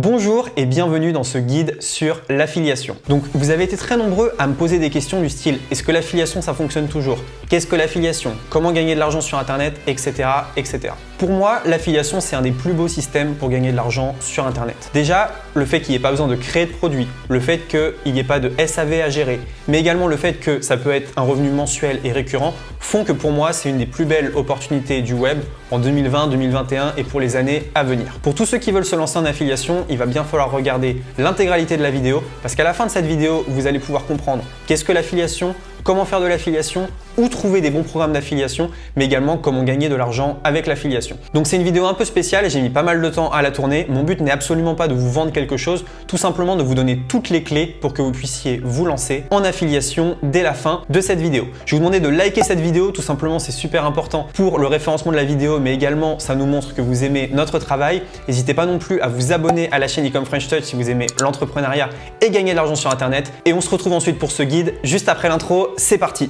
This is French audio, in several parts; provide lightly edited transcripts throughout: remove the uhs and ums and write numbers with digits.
Bonjour et bienvenue dans ce guide sur l'affiliation. Donc vous avez été très nombreux à me poser des questions du style est-ce que l'affiliation ça fonctionne toujours? Qu'est-ce que l'affiliation? Comment gagner de l'argent sur internet, etc. etc. Pour moi, l'affiliation c'est un des plus beaux systèmes pour gagner de l'argent sur internet. Déjà, le fait qu'il n'y ait pas besoin de créer de produits, le fait qu'il n'y ait pas de SAV à gérer, mais également le fait que ça peut être un revenu mensuel et récurrent font que pour moi c'est une des plus belles opportunités du web en 2020, 2021 et pour les années à venir. Pour tous ceux qui veulent se lancer en affiliation, il va bien falloir regarder l'intégralité de la vidéo parce qu'à la fin de cette vidéo, vous allez pouvoir comprendre qu'est-ce que l'affiliation, comment faire de l'affiliation, où trouver des bons programmes d'affiliation, mais également comment gagner de l'argent avec l'affiliation. Donc c'est une vidéo un peu spéciale et j'ai mis pas mal de temps à la tourner. Mon but n'est absolument pas de vous vendre quelque chose, tout simplement de vous donner toutes les clés pour que vous puissiez vous lancer en affiliation dès la fin de cette vidéo. Je vais vous demander de liker cette vidéo, tout simplement c'est super important pour le référencement de la vidéo, mais également ça nous montre que vous aimez notre travail. N'hésitez pas non plus à vous abonner à la chaîne Ecom French Touch si vous aimez l'entrepreneuriat et gagner de l'argent sur internet. Et on se retrouve ensuite pour ce guide juste après l'intro. C'est parti!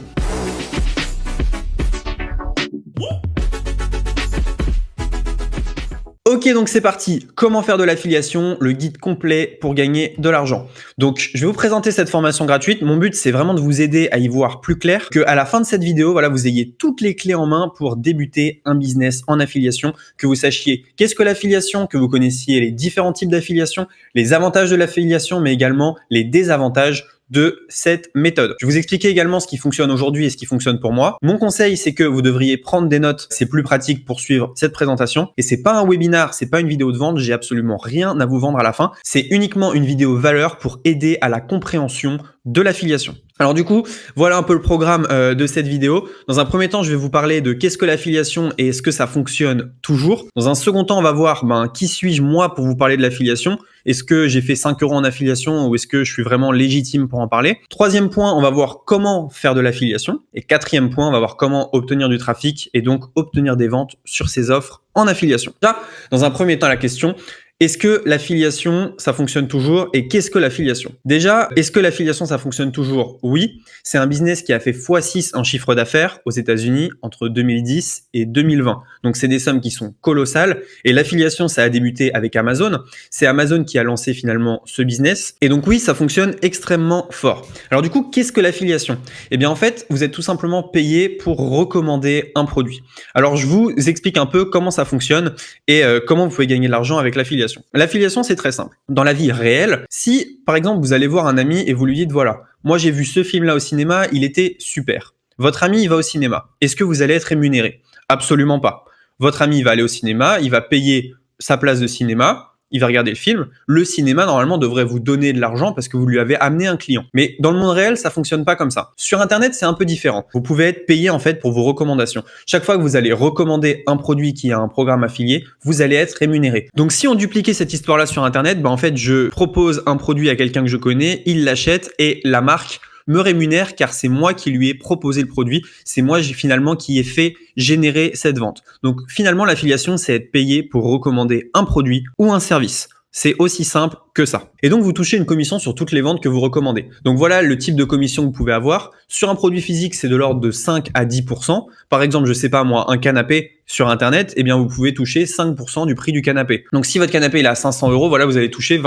Ok, donc c'est parti. Comment faire de l'affiliation, le guide complet pour gagner de l'argent. Donc, je vais vous présenter cette formation gratuite. Mon but, c'est vraiment de vous aider à y voir plus clair, qu'à la fin de cette vidéo, voilà, vous ayez toutes les clés en main pour débuter un business en affiliation, que vous sachiez qu'est-ce que l'affiliation, que vous connaissiez les différents types d'affiliation, les avantages de l'affiliation, mais également les désavantages de cette méthode. Je vais vous expliquer également ce qui fonctionne aujourd'hui et ce qui fonctionne pour moi. Mon conseil, c'est que vous devriez prendre des notes. C'est plus pratique pour suivre cette présentation. Et c'est pas un webinar, c'est pas une vidéo de vente. J'ai absolument rien à vous vendre à la fin. C'est uniquement une vidéo valeur pour aider à la compréhension de l'affiliation. Alors du coup, voilà un peu le programme de cette vidéo. Dans un premier temps, je vais vous parler de qu'est-ce que l'affiliation et est-ce que ça fonctionne toujours. Dans un second temps, on va voir qui suis-je moi pour vous parler de l'affiliation. Est-ce que j'ai fait 5 € en affiliation ou est-ce que je suis vraiment légitime pour en parler? Troisième point, on va voir comment faire de l'affiliation. Et quatrième point, on va voir comment obtenir du trafic et donc obtenir des ventes sur ces offres en affiliation. Là, dans un premier temps, la question, est-ce que l'affiliation, ça fonctionne toujours? Et qu'est-ce que l'affiliation? Déjà, est-ce que l'affiliation, ça fonctionne toujours? Oui, c'est un business qui a fait x6 en chiffre d'affaires aux États-Unis entre 2010 et 2020. Donc, c'est des sommes qui sont colossales. Et l'affiliation, ça a débuté avec Amazon. C'est Amazon qui a lancé finalement ce business. Et donc, oui, ça fonctionne extrêmement fort. Alors, du coup, qu'est-ce que l'affiliation? Eh bien, en fait, vous êtes tout simplement payé pour recommander un produit. Alors, je vous explique un peu comment ça fonctionne et comment vous pouvez gagner de l'argent avec l'affiliation. L'affiliation, c'est très simple. Dans la vie réelle, si par exemple vous allez voir un ami et vous lui dites voilà, moi j'ai vu ce film-là au cinéma, il était super. Votre ami il va au cinéma. Est-ce que vous allez être rémunéré? Absolument pas. Votre ami il va aller au cinéma, il va payer sa place de cinéma. Il va regarder le film. Le cinéma, normalement, devrait vous donner de l'argent parce que vous lui avez amené un client. Mais dans le monde réel, ça fonctionne pas comme ça. Sur Internet, c'est un peu différent. Vous pouvez être payé, en fait, pour vos recommandations. Chaque fois que vous allez recommander un produit qui a un programme affilié, vous allez être rémunéré. Donc, si on dupliquait cette histoire-là sur Internet, en fait, je propose un produit à quelqu'un que je connais, il l'achète et la marque me rémunère car c'est moi qui lui ai proposé le produit, c'est moi finalement qui ai fait générer cette vente. Donc finalement l'affiliation c'est être payé pour recommander un produit ou un service. C'est aussi simple que ça. Et donc, vous touchez une commission sur toutes les ventes que vous recommandez. Donc, voilà le type de commission que vous pouvez avoir. Sur un produit physique, c'est de l'ordre de 5 à 10%. Par exemple, je sais pas moi, un canapé sur Internet, eh bien, vous pouvez toucher 5% du prix du canapé. Donc, si votre canapé il est à 500 €, voilà, vous allez toucher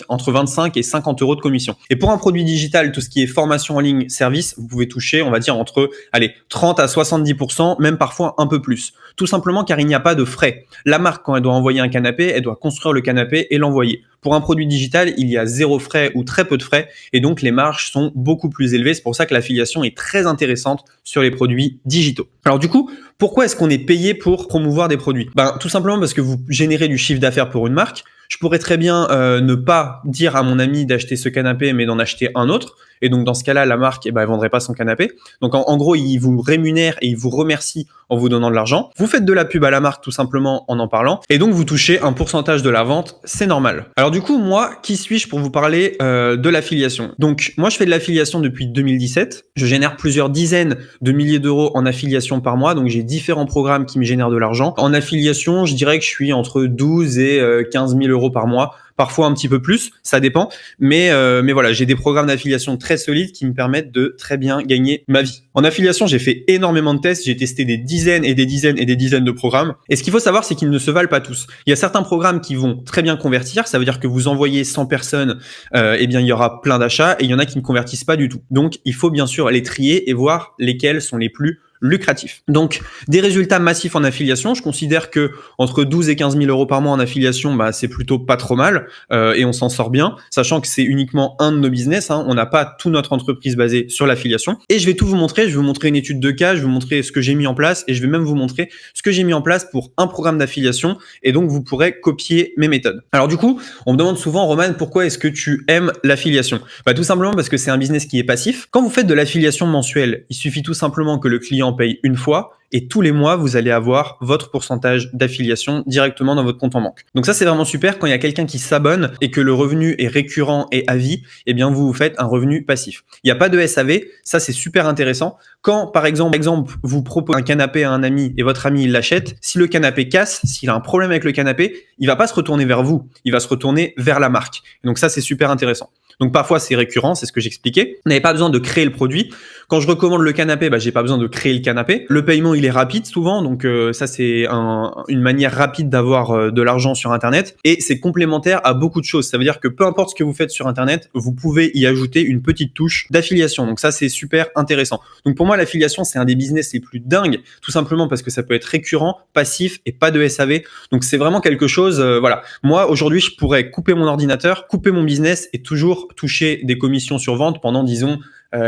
entre 25 et 50 € de commission. Et pour un produit digital, tout ce qui est formation en ligne, service, vous pouvez toucher, on va dire, entre 30 à 70%, même parfois un peu plus. Tout simplement car il n'y a pas de frais. La marque, quand elle doit envoyer un canapé, elle doit construire le canapé et l'envoyer. Pour un produit digital, il y a zéro frais ou très peu de frais et donc les marges sont beaucoup plus élevées. C'est pour ça que l'affiliation est très intéressante sur les produits digitaux. Alors du coup, pourquoi est-ce qu'on est payé pour promouvoir des produits? Tout simplement parce que vous générez du chiffre d'affaires pour une marque. Je pourrais très bien ne pas dire à mon ami d'acheter ce canapé mais d'en acheter un autre. Et donc dans ce cas-là, la marque, elle vendrait pas son canapé. Donc en gros, il vous rémunère et il vous remercie en vous donnant de l'argent. Vous faites de la pub à la marque tout simplement en parlant. Et donc vous touchez un pourcentage de la vente, c'est normal. Alors du coup, moi, qui suis-je pour vous parler de l'affiliation? Donc moi, je fais de l'affiliation depuis 2017. Je génère plusieurs dizaines de milliers d'euros en affiliation par mois. Donc j'ai différents programmes qui me génèrent de l'argent. En affiliation, je dirais que je suis entre 12 et 15 000 € par mois parfois un petit peu plus, ça dépend. Mais voilà, j'ai des programmes d'affiliation très solides qui me permettent de très bien gagner ma vie. En affiliation, j'ai fait énormément de tests, j'ai testé des dizaines et des dizaines et des dizaines de programmes. Et ce qu'il faut savoir, c'est qu'ils ne se valent pas tous. Il y a certains programmes qui vont très bien convertir, ça veut dire que vous envoyez 100 personnes, eh bien il y aura plein d'achats, et il y en a qui ne convertissent pas du tout. Donc il faut bien sûr les trier et voir lesquels sont les plus lucratif. Donc, des résultats massifs en affiliation, je considère que entre 12 et 15 000 euros par mois en affiliation, c'est plutôt pas trop mal et on s'en sort bien, sachant que c'est uniquement un de nos business, hein, on n'a pas toute notre entreprise basée sur l'affiliation. Et je vais tout vous montrer, je vais vous montrer une étude de cas, je vais vous montrer ce que j'ai mis en place et je vais même vous montrer ce que j'ai mis en place pour un programme d'affiliation et donc vous pourrez copier mes méthodes. Alors du coup, on me demande souvent, Roman, pourquoi est-ce que tu aimes l'affiliation? Tout simplement parce que c'est un business qui est passif. Quand vous faites de l'affiliation mensuelle, il suffit tout simplement que le client paye une fois et tous les mois, vous allez avoir votre pourcentage d'affiliation directement dans votre compte en banque. Donc ça, c'est vraiment super. Quand il y a quelqu'un qui s'abonne et que le revenu est récurrent et à vie, eh bien, vous faites un revenu passif. Il n'y a pas de SAV. Ça, c'est super intéressant. Quand, par exemple, vous proposez un canapé à un ami et votre ami, il l'achète, si le canapé casse, s'il a un problème avec le canapé, il va pas se retourner vers vous. Il va se retourner vers la marque. Donc ça, c'est super intéressant. Donc parfois c'est récurrent, c'est ce que j'expliquais. Vous n'avez pas besoin de créer le produit. Quand je recommande le canapé, j'ai pas besoin de créer le canapé. Le paiement il est rapide souvent, donc ça c'est une manière rapide d'avoir de l'argent sur Internet et c'est complémentaire à beaucoup de choses. Ça veut dire que peu importe ce que vous faites sur Internet, vous pouvez y ajouter une petite touche d'affiliation. Donc ça c'est super intéressant. Donc pour moi l'affiliation c'est un des business les plus dingues, tout simplement parce que ça peut être récurrent, passif et pas de SAV. Donc c'est vraiment quelque chose. Voilà. Moi aujourd'hui je pourrais couper mon ordinateur, couper mon business et toujours toucher des commissions sur vente pendant, disons,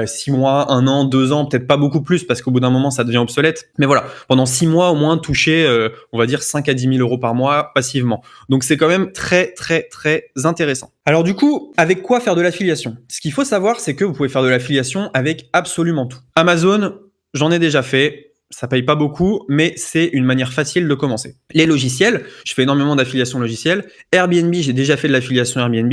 6 mois, 1 an, 2 ans, peut-être pas beaucoup plus parce qu'au bout d'un moment ça devient obsolète. Mais voilà, pendant 6 mois au moins toucher, on va dire 5 à 10 000 euros par mois passivement. Donc c'est quand même très très très intéressant. Alors du coup, avec quoi faire de l'affiliation? Ce qu'il faut savoir, c'est que vous pouvez faire de l'affiliation avec absolument tout. Amazon, j'en ai déjà fait. Ça paye pas beaucoup, mais c'est une manière facile de commencer. Les logiciels, je fais énormément d'affiliation logicielle. Airbnb, j'ai déjà fait de l'affiliation Airbnb.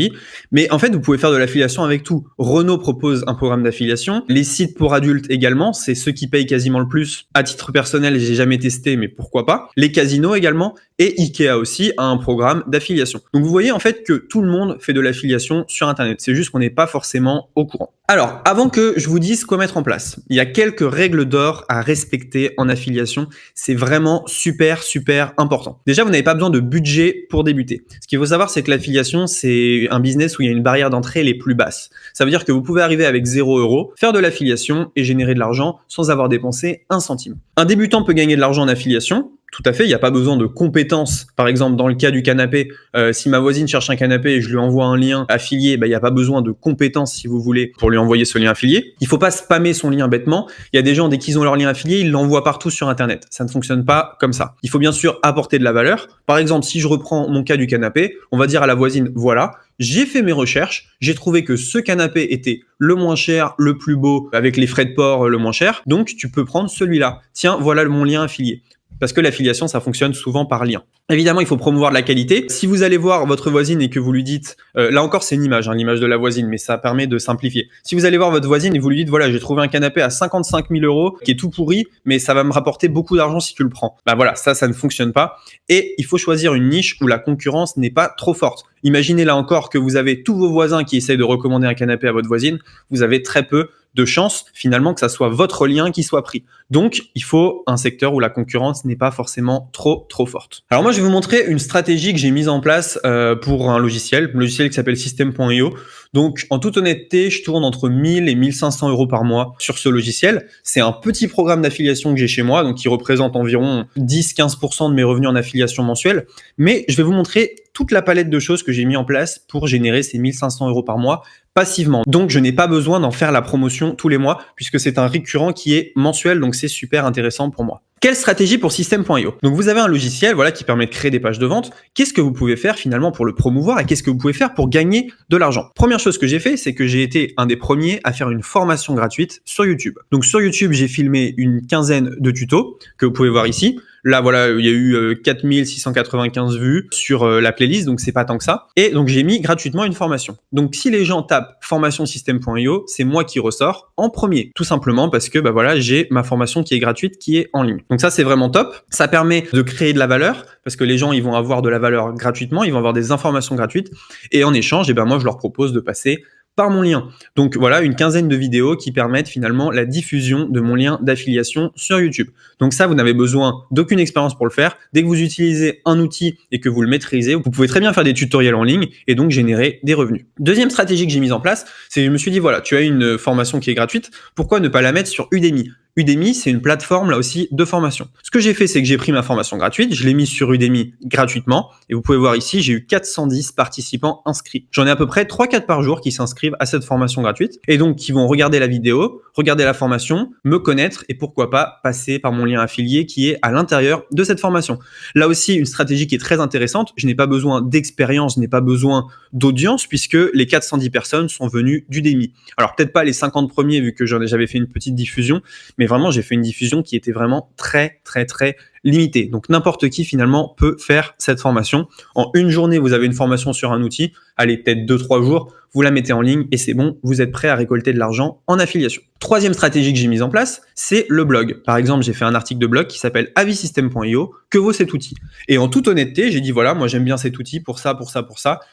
Mais en fait, vous pouvez faire de l'affiliation avec tout. Renault propose un programme d'affiliation. Les sites pour adultes également, c'est ceux qui payent quasiment le plus. À titre personnel, j'ai jamais testé, mais pourquoi pas. Les casinos également. Et Ikea aussi a un programme d'affiliation. Donc vous voyez en fait que tout le monde fait de l'affiliation sur Internet. C'est juste qu'on n'est pas forcément au courant. Alors, avant que je vous dise quoi mettre en place, il y a quelques règles d'or à respecter en affiliation. C'est vraiment super, super important. Déjà, vous n'avez pas besoin de budget pour débuter. Ce qu'il faut savoir, c'est que l'affiliation, c'est un business où il y a une barrière d'entrée les plus basses. Ça veut dire que vous pouvez arriver avec 0 €, faire de l'affiliation et générer de l'argent sans avoir dépensé un centime. Un débutant peut gagner de l'argent en affiliation. Tout à fait, il n'y a pas besoin de compétences. Par exemple, dans le cas du canapé, si ma voisine cherche un canapé et je lui envoie un lien affilié, il n'y a pas besoin de compétences, si vous voulez, pour lui envoyer ce lien affilié. Il ne faut pas spammer son lien bêtement. Il y a des gens, dès qu'ils ont leur lien affilié, ils l'envoient partout sur Internet. Ça ne fonctionne pas comme ça. Il faut bien sûr apporter de la valeur. Par exemple, si je reprends mon cas du canapé, on va dire à la voisine, voilà, j'ai fait mes recherches, j'ai trouvé que ce canapé était le moins cher, le plus beau, avec les frais de port le moins cher, donc tu peux prendre celui-là. Tiens, voilà mon lien affilié. Parce que l'affiliation, ça fonctionne souvent par lien. Évidemment, il faut promouvoir de la qualité. Si vous allez voir votre voisine et que vous lui dites, là encore c'est une image, l'image de la voisine, mais ça permet de simplifier. Si vous allez voir votre voisine et vous lui dites, voilà, j'ai trouvé un canapé à 55 000 € qui est tout pourri, mais ça va me rapporter beaucoup d'argent si tu le prends. Voilà, ça ne fonctionne pas. Et il faut choisir une niche où la concurrence n'est pas trop forte. Imaginez là encore que vous avez tous vos voisins qui essayent de recommander un canapé à votre voisine, vous avez très peu de chances finalement que ça soit votre lien qui soit pris. Donc, il faut un secteur où la concurrence n'est pas forcément trop forte. Alors moi, je vais vous montrer une stratégie que j'ai mise en place pour un logiciel qui s'appelle System.io. Donc, en toute honnêteté, je tourne entre 1000 et 1500 € par mois sur ce logiciel. C'est un petit programme d'affiliation que j'ai chez moi, donc qui représente environ 10-15% de mes revenus en affiliation mensuelle. Mais je vais vous montrer toute la palette de choses que j'ai mis en place pour générer ces 1500 € par mois passivement. Donc, je n'ai pas besoin d'en faire la promotion tous les mois puisque c'est un récurrent qui est mensuel, donc c'est super intéressant pour moi. Quelle stratégie pour System.io? Donc, vous avez un logiciel qui permet de créer des pages de vente. Qu'est-ce que vous pouvez faire finalement pour le promouvoir et qu'est-ce que vous pouvez faire pour gagner de l'argent? Première chose que j'ai fait, c'est que j'ai été un des premiers à faire une formation gratuite sur YouTube. Donc, sur YouTube, j'ai filmé une quinzaine de tutos que vous pouvez voir ici. Là, voilà, il y a eu 4695 vues sur la playlist, donc c'est pas tant que ça. Et donc, j'ai mis gratuitement une formation. Donc, si les gens tapent formationsystem.io, c'est moi qui ressors en premier. Tout simplement parce que, bah voilà, j'ai ma formation qui est gratuite, qui est en ligne. Donc ça, c'est vraiment top. Ça permet de créer de la valeur parce que les gens, ils vont avoir de la valeur gratuitement, ils vont avoir des informations gratuites. Et en échange, eh ben moi, je leur propose de passer par mon lien. Donc voilà, une quinzaine de vidéos qui permettent finalement la diffusion de mon lien d'affiliation sur YouTube. Donc ça, vous n'avez besoin d'aucune expérience pour le faire. Dès que vous utilisez un outil et que vous le maîtrisez, vous pouvez très bien faire des tutoriels en ligne et donc générer des revenus. Deuxième stratégie que j'ai mise en place, c'est que je me suis dit, voilà, tu as une formation qui est gratuite, pourquoi ne pas la mettre sur Udemy ? Udemy, c'est une plateforme là aussi de formation. Ce que j'ai fait, c'est que j'ai pris ma formation gratuite, je l'ai mise sur Udemy gratuitement et vous pouvez voir ici, j'ai eu 410 participants inscrits. J'en ai à peu près 3-4 par jour qui s'inscrivent à cette formation gratuite et donc qui vont regarder la vidéo, regarder la formation, me connaître et pourquoi pas passer par mon lien affilié qui est à l'intérieur de cette formation. Là aussi, une stratégie qui est très intéressante, je n'ai pas besoin d'expérience, je n'ai pas besoin d'audience puisque les 410 personnes sont venues d'Udemy. Alors peut-être pas les 50 premiers vu que j'avais fait une petite diffusion, mais vraiment, j'ai fait une diffusion qui était vraiment très limitée. Donc, n'importe qui, finalement, peut faire cette formation. En une journée, vous avez une formation sur un outil. Allez, peut-être 2-3 jours, vous la mettez en ligne et c'est bon, vous êtes prêt à récolter de l'argent en affiliation. Troisième stratégie que j'ai mise en place, c'est le blog. Par exemple, j'ai fait un article de blog qui s'appelle avisystem.io, que vaut cet outil? Et en toute honnêteté, j'ai dit voilà, moi j'aime bien cet outil pour ça.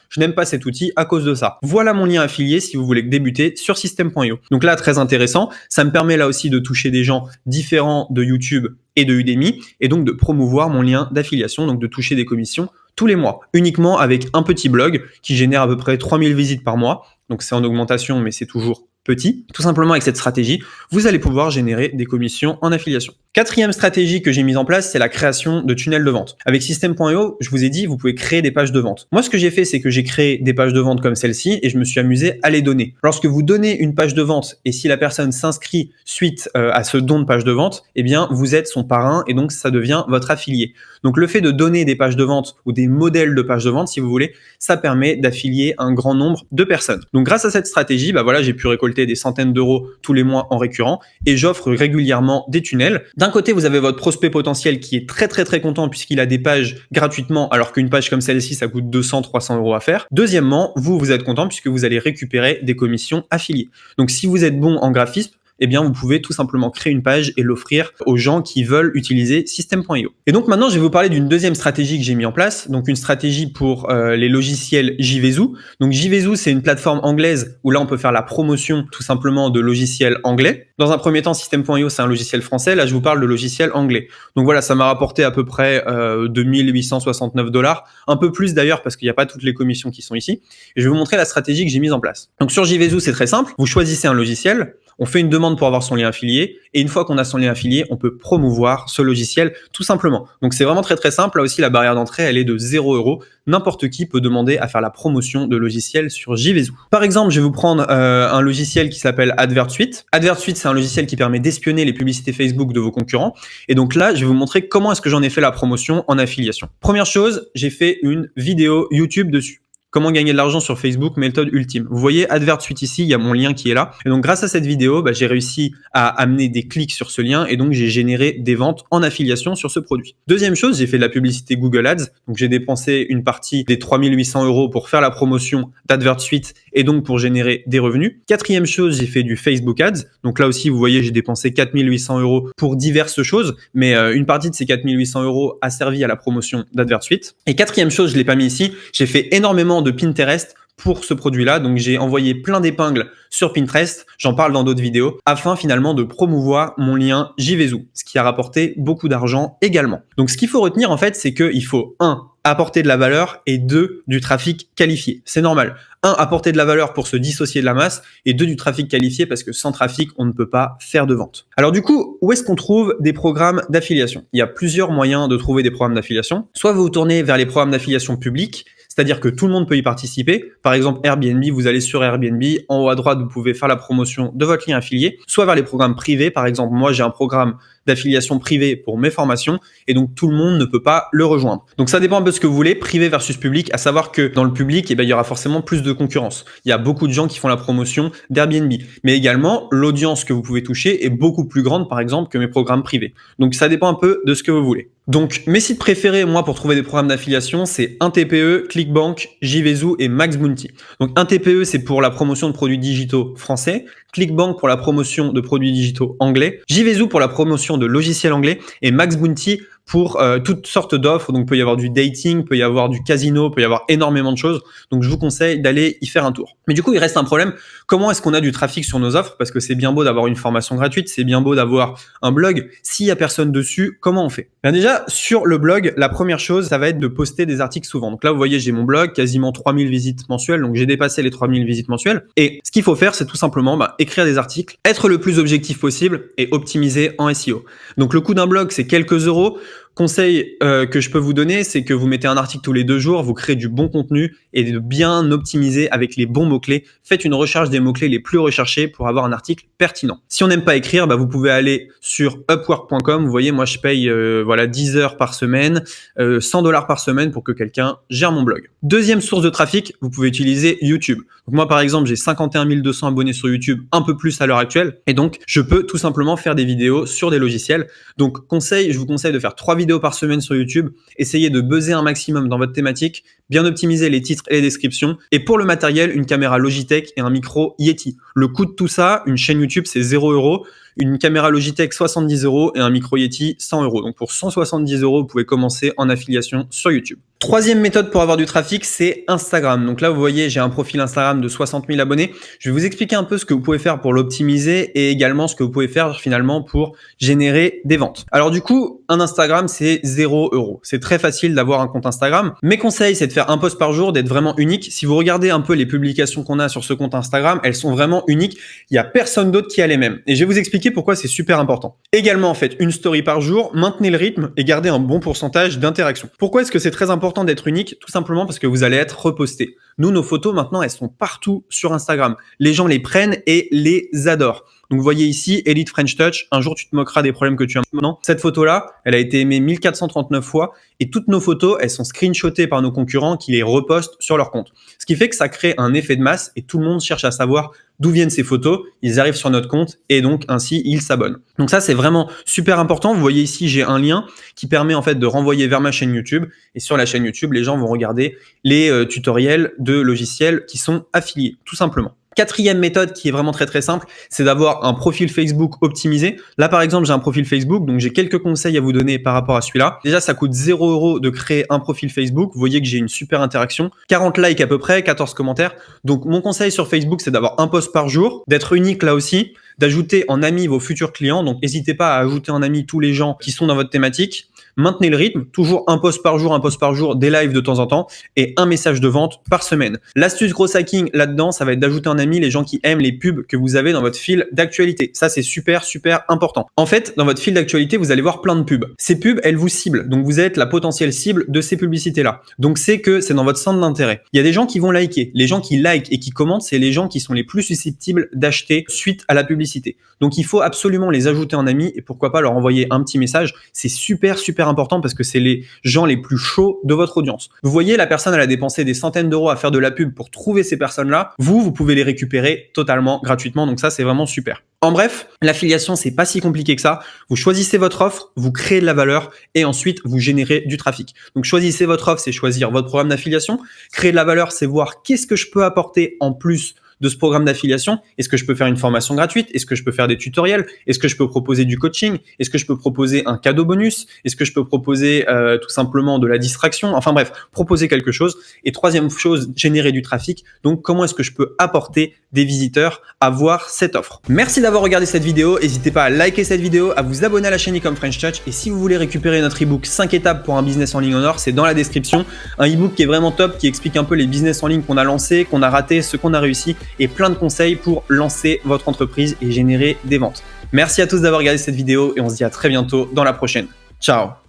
Je n'aime pas cet outil à cause de ça. Voilà mon lien affilié si vous voulez débuter sur system.io. Donc là, très intéressant. Ça me permet là aussi de toucher des gens différents de YouTube et de Udemy et donc de promouvoir mon lien d'affiliation, donc de toucher des commissions tous les mois, uniquement avec un petit blog qui génère à peu près 3000 visites par mois. Donc c'est en augmentation, mais c'est toujours petit. Tout simplement avec cette stratégie, vous allez pouvoir générer des commissions en affiliation. Quatrième stratégie que j'ai mise en place, c'est la création de tunnels de vente. Avec System.io, je vous ai dit, vous pouvez créer des pages de vente. Moi, ce que j'ai fait, c'est que j'ai créé des pages de vente comme celle-ci et je me suis amusé à les donner. Lorsque vous donnez une page de vente et si la personne s'inscrit suite à ce don de page de vente, eh bien, vous êtes son parrain et donc ça devient votre affilié. Donc, le fait de donner des pages de vente ou des modèles de pages de vente, si vous voulez, ça permet d'affilier un grand nombre de personnes. Donc, grâce à cette stratégie, bah voilà, j'ai pu récolter des centaines d'euros tous les mois en récurrent et j'offre régulièrement des tunnels. D'un côté, vous avez votre prospect potentiel qui est très content puisqu'il a des pages gratuitement alors qu'une page comme celle-ci, ça coûte 200-300 euros à faire. Deuxièmement, vous êtes content puisque vous allez récupérer des commissions affiliées. Donc, si vous êtes bon en graphisme, eh bien, vous pouvez tout simplement créer une page et l'offrir aux gens qui veulent utiliser System.io. Et donc maintenant, je vais vous parler d'une deuxième stratégie que j'ai mis en place, donc une stratégie pour les logiciels JVZoo. Donc JVZoo, c'est une plateforme anglaise où là, on peut faire la promotion tout simplement de logiciels anglais. Dans un premier temps, System.io, c'est un logiciel français. Là, je vous parle de logiciel anglais. Donc voilà, ça m'a rapporté à peu près 2869 $, un peu plus d'ailleurs parce qu'il n'y a pas toutes les commissions qui sont ici. Et je vais vous montrer la stratégie que j'ai mise en place. Donc sur JVZoo, c'est très simple. Vous choisissez un logiciel. On fait une demande pour avoir son lien affilié et une fois qu'on a son lien affilié, on peut promouvoir ce logiciel tout simplement. Donc c'est vraiment très simple. Là aussi, la barrière d'entrée, elle est de 0 €. N'importe qui peut demander à faire la promotion de logiciels sur JVZoo. Par exemple, je vais vous prendre un logiciel qui s'appelle AdvertSuite. AdvertSuite, c'est un logiciel qui permet d'espionner les publicités Facebook de vos concurrents. Et donc là, je vais vous montrer comment est-ce que j'en ai fait la promotion en affiliation. Première chose, j'ai fait une vidéo YouTube dessus. Comment gagner de l'argent sur Facebook, méthode ultime. Vous voyez AdvertSuite ici, il y a mon lien qui est là. Et donc grâce à cette vidéo, j'ai réussi à amener des clics sur ce lien et donc j'ai généré des ventes en affiliation sur ce produit. Deuxième chose, j'ai fait de la publicité Google Ads. Donc j'ai dépensé une partie des 3800 € pour faire la promotion d'AdvertSuite et donc pour générer des revenus. Quatrième chose, j'ai fait du Facebook Ads. Donc là aussi, vous voyez, j'ai dépensé 4800 € pour diverses choses, mais une partie de ces 4800 € a servi à la promotion d'AdvertSuite. Et quatrième chose, je l'ai pas mis ici, j'ai fait énormément de Pinterest pour ce produit-là. Donc, j'ai envoyé plein d'épingles sur Pinterest. J'en parle dans d'autres vidéos afin finalement de promouvoir mon lien JVZoo, ce qui a rapporté beaucoup d'argent également. Donc, ce qu'il faut retenir en fait, c'est qu'il faut 1. Apporter de la valeur et 2. Du trafic qualifié. C'est normal. 1. Apporter de la valeur pour se dissocier de la masse et 2. Du trafic qualifié parce que sans trafic, on ne peut pas faire de vente. Alors du coup, où est-ce qu'on trouve des programmes d'affiliation? Il y a plusieurs moyens de trouver des programmes d'affiliation. Soit vous vous tournez vers les programmes d'affiliation publics, c'est-à-dire que tout le monde peut y participer. Par exemple, Airbnb, vous allez sur Airbnb, en haut à droite, vous pouvez faire la promotion de votre lien affilié, soit vers les programmes privés. Par exemple, moi, j'ai un programme d'affiliation privée pour mes formations et donc tout le monde ne peut pas le rejoindre. Donc ça dépend un peu de ce que vous voulez, privé versus public, à savoir que dans le public, il y aura forcément plus de concurrence. Il y a beaucoup de gens qui font la promotion d'Airbnb, mais également l'audience que vous pouvez toucher est beaucoup plus grande par exemple que mes programmes privés. Donc ça dépend un peu de ce que vous voulez. Donc, mes sites préférés, moi, pour trouver des programmes d'affiliation, c'est 1TPE, ClickBank, JVZoo et Max Bounty. Donc, 1TPE, c'est pour la promotion de produits digitaux français, ClickBank pour la promotion de produits digitaux anglais, JVZoo pour la promotion de logiciels anglais et Max Bounty pour toutes sortes d'offres. Donc, il peut y avoir du dating, peut y avoir du casino, peut y avoir énormément de choses. Donc, je vous conseille d'aller y faire un tour. Mais du coup, il reste un problème. Comment est-ce qu'on a du trafic sur nos offres? Parce que c'est bien beau d'avoir une formation gratuite, c'est bien beau d'avoir un blog. S'il n'y a personne dessus, comment on fait? Bien déjà, sur le blog, la première chose, ça va être de poster des articles souvent. Donc là, vous voyez, j'ai mon blog, quasiment 3000 visites mensuelles. Donc, j'ai dépassé les 3000 visites mensuelles. Et ce qu'il faut faire, c'est tout simplement écrire des articles, être le plus objectif possible et optimiser en SEO. Donc, le coût d'un blog, c'est quelques euros. Conseil que je peux vous donner, c'est que vous mettez un article tous les 2 jours, vous créez du bon contenu et de bien optimiser avec les bons mots-clés. Faites une recherche des mots-clés les plus recherchés pour avoir un article pertinent. Si on n'aime pas écrire, vous pouvez aller sur upwork.com. Vous voyez, moi je paye 10 heures par semaine, $100 par semaine pour que quelqu'un gère mon blog. Deuxième source de trafic, vous pouvez utiliser YouTube. Donc moi par exemple, j'ai 51 200 abonnés sur YouTube, un peu plus à l'heure actuelle. Et donc, je peux tout simplement faire des vidéos sur des logiciels. Donc je vous conseille de faire 3 vidéos par semaine sur YouTube, essayez de buzzer un maximum dans votre thématique, bien optimiser les titres et les descriptions. Et pour le matériel, une caméra Logitech et un micro Yeti. Le coût de tout ça, une chaîne YouTube, c'est 0 €. Une caméra Logitech 70 € et un micro Yeti 100 €. Donc pour 170 €, vous pouvez commencer en affiliation sur YouTube. Troisième méthode pour avoir du trafic, c'est Instagram. Donc là, vous voyez, j'ai un profil Instagram de 60 000 abonnés. Je vais vous expliquer un peu ce que vous pouvez faire pour l'optimiser et également ce que vous pouvez faire finalement pour générer des ventes. Alors du coup, un Instagram, c'est 0 €. C'est très facile d'avoir un compte Instagram. Mes conseils, c'est de faire un post par jour, d'être vraiment unique. Si vous regardez un peu les publications qu'on a sur ce compte Instagram, elles sont vraiment uniques. Il n'y a personne d'autre qui a les mêmes. Et je vais vous expliquer pourquoi c'est super important. Également, faites une story par jour, maintenez le rythme et gardez un bon pourcentage d'interaction. Pourquoi est-ce que c'est très important d'être unique? Tout simplement parce que vous allez être reposté. Nous, nos photos, maintenant, elles sont partout sur Instagram. Les gens les prennent et les adorent. Donc, vous voyez ici, Elite French Touch. Un jour, tu te moqueras des problèmes que tu as maintenant. Cette photo-là, elle a été aimée 1439 fois et toutes nos photos, elles sont screenshotées par nos concurrents qui les repostent sur leur compte. Ce qui fait que ça crée un effet de masse et tout le monde cherche à savoir d'où viennent ces photos. Ils arrivent sur notre compte et donc ainsi, ils s'abonnent. Donc ça, c'est vraiment super important. Vous voyez ici, j'ai un lien qui permet en fait de renvoyer vers ma chaîne YouTube. Et sur la chaîne YouTube, les gens vont regarder les tutoriels de logiciels qui sont affiliés, tout simplement. Quatrième méthode qui est vraiment très simple, c'est d'avoir un profil Facebook optimisé. Là, par exemple, j'ai un profil Facebook, donc j'ai quelques conseils à vous donner par rapport à celui-là. Déjà, ça coûte 0 € de créer un profil Facebook. Vous voyez que j'ai une super interaction. 40 likes à peu près, 14 commentaires. Donc, mon conseil sur Facebook, c'est d'avoir un post par jour, d'être unique là aussi, d'ajouter en ami vos futurs clients. Donc, n'hésitez pas à ajouter en ami tous les gens qui sont dans votre thématique. Maintenez le rythme, toujours un post par jour, des lives de temps en temps et un message de vente par semaine. L'astuce gros hacking là-dedans, ça va être d'ajouter en ami les gens qui aiment les pubs que vous avez dans votre fil d'actualité. Ça, c'est super important. En fait, dans votre fil d'actualité, vous allez voir plein de pubs. Ces pubs, elles vous ciblent. Donc, vous êtes la potentielle cible de ces publicités-là. Donc, c'est dans votre centre d'intérêt. Il y a des gens qui vont liker. Les gens qui likent et qui commentent, c'est les gens qui sont les plus susceptibles d'acheter suite à la publicité. Donc, il faut absolument les ajouter en ami et pourquoi pas leur envoyer un petit message. C'est super important parce que c'est les gens les plus chauds de votre audience. Vous voyez, la personne, elle a dépensé des centaines d'euros à faire de la pub pour trouver ces personnes-là. Vous pouvez les récupérer totalement gratuitement. Donc ça, c'est vraiment super. En bref, l'affiliation, c'est pas si compliqué que ça. Vous choisissez votre offre, vous créez de la valeur et ensuite vous générez du trafic. Donc choisissez votre offre, c'est choisir votre programme d'affiliation. Créer de la valeur, c'est voir qu'est-ce que je peux apporter en plus de ce programme d'affiliation. Est-ce que je peux faire une formation gratuite? Est-ce que je peux faire des tutoriels? Est-ce que je peux proposer du coaching? Est-ce que je peux proposer un cadeau bonus? Est-ce que je peux proposer tout simplement de la distraction? Enfin bref, proposer quelque chose. Et troisième chose, générer du trafic. Donc comment est-ce que je peux apporter des visiteurs à voir cette offre? Merci d'avoir regardé cette vidéo. N'hésitez pas à liker cette vidéo, à vous abonner à la chaîne Ecom French Touch. Et si vous voulez récupérer notre ebook 5 étapes pour un business en ligne en or, c'est dans la description. Un ebook qui est vraiment top, qui explique un peu les business en ligne qu'on a lancés, qu'on a ratés, ce qu'on a réussi et plein de conseils pour lancer votre entreprise et générer des ventes. Merci à tous d'avoir regardé cette vidéo et on se dit à très bientôt dans la prochaine. Ciao!